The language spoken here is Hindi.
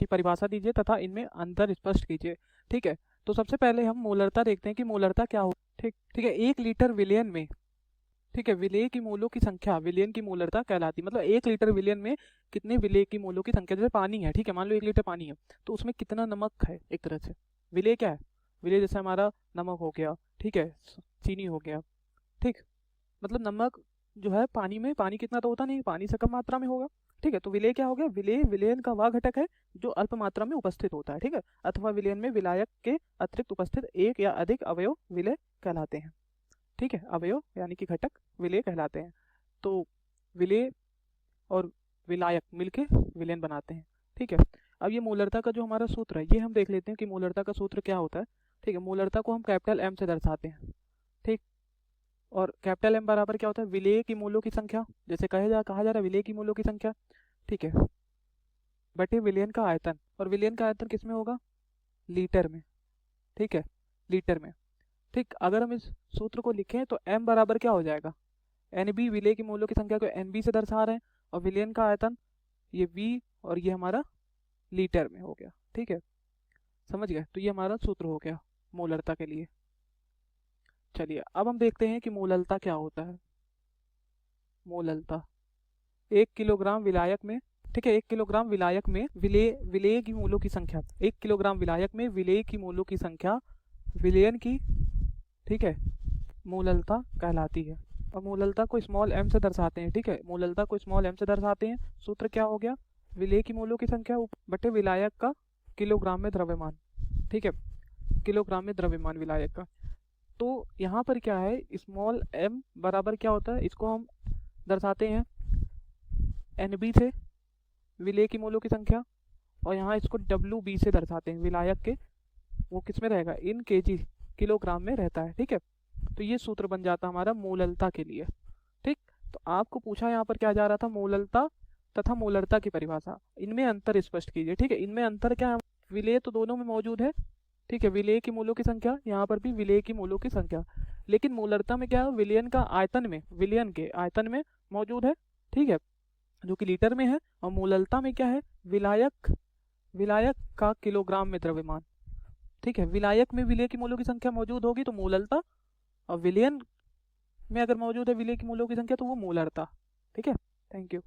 की परिभाषा दीजिए तथा इनमें अंतर स्पष्ट कीजिए। ठीक है, तो सबसे पहले हम मोलरता देखते हैं कि मोलरता क्या हो। ठीक ठीक है, 1 लीटर विलयन में, ठीक है, विलेय की मोलों की संख्या विलयन की मोलरता कहलाती है। मतलब 1 लीटर विलयन में कितने विलेय की मोलों की संख्या, जैसे पानी है, ठीक है, मान लो 1 लीटर पानी है तो उसमें कितना नमक है, एक तरह से विलेय क्या है, विलेय जैसे हमारा नमक हो गया, ठीक है, चीनी हो गया, ठीक, मतलब नमक जो है पानी में, पानी कितना तो होता नहीं, पानी से कम मात्रा में होगा। ठीक है, तो विलेय क्या हो गया, विलेय विलयन का वह घटक है जो अल्प मात्रा में उपस्थित होता है। ठीक है, अथवा विलयन में विलायक के अतिरिक्त उपस्थित एक या अधिक अवयव विलेय कहलाते हैं। ठीक है, अवयव यानी कि घटक विलेय कहलाते हैं। तो विलेय और विलायक मिलके विलयन बनाते हैं। ठीक है, अब ये मोलरता का जो हमारा सूत्र है ये हम देख लेते हैं कि मोलरता का सूत्र क्या होता है। ठीक है, मोलरता को हम कैपिटल एम से दर्शाते हैं। ठीक, और कैपिटल एम बराबर क्या होता है, विलेय की मोलों की संख्या, जैसे कहा जा रहा है विलेय की मोलों की संख्या, ठीक है, बटे विलयन का आयतन, और विलयन का आयतन किस में होगा, लीटर में। ठीक है, लीटर में। ठीक, अगर हम इस सूत्र को लिखें तो m बराबर क्या हो जाएगा, एन बी, विलेय की मोलों की संख्या को एन बी से दर्शा रहे हैं, और विलयन का आयतन ये v, और ये हमारा लीटर में हो गया। ठीक है, समझ गए, तो ये हमारा सूत्र हो गया मोलरता के लिए। चलिए अब हम देखते हैं कि मोललता क्या होता है। मोललता 1 किलोग्राम विलायक में, ठीक है, 1 किलोग्राम विलायक में विलेय विलेय की मोलों की संख्या, 1 किलोग्राम विलायक में विलेय की मोलों की संख्या विलयन की, ठीक है, मोललता कहलाती है। और मोललता को स्मॉल m से दर्शाते हैं। ठीक है, मोललता को स्मॉल m से दर्शाते हैं। सूत्र क्या हो गया, विलेय की मोलों की संख्या बटे विलायक का किलोग्राम में द्रव्यमान। ठीक है, किलोग्राम में द्रव्यमान विलायक का। तो यहाँ पर क्या है, स्मॉल m बराबर क्या होता है, इसको हम दर्शाते हैं NB से, विलेय की मोलों की संख्या, और यहाँ इसको WB से दर्शाते हैं, विलायक के वो किस में रहेगा, इन kg, किलोग्राम में रहता है। ठीक है, तो ये सूत्र बन जाता है हमारा मोललता के लिए। ठीक, तो आपको पूछा यहाँ पर क्या जा रहा था, मोललता तथा मोलरता की परिभाषा, इनमें अंतर स्पष्ट कीजिए। ठीक है, इनमें अंतर क्या है, विलेय तो दोनों में मौजूद है। ठीक है, विलेय की मोलों की संख्या, यहाँ पर भी विलेय की मोलों की संख्या, लेकिन मोलरता में क्या है, विलयन का आयतन में, विलयन के आयतन में मौजूद है। ठीक है, जो कि लीटर में है, और मोललता में क्या है, विलायक विलायक का किलोग्राम में द्रव्यमान। ठीक है, विलायक में विलेय की मोलों की संख्या मौजूद होगी तो मोललता, और विलयन में अगर मौजूद है विलेय की मोलों की संख्या तो वो मोलरता। ठीक है, थैंक यू।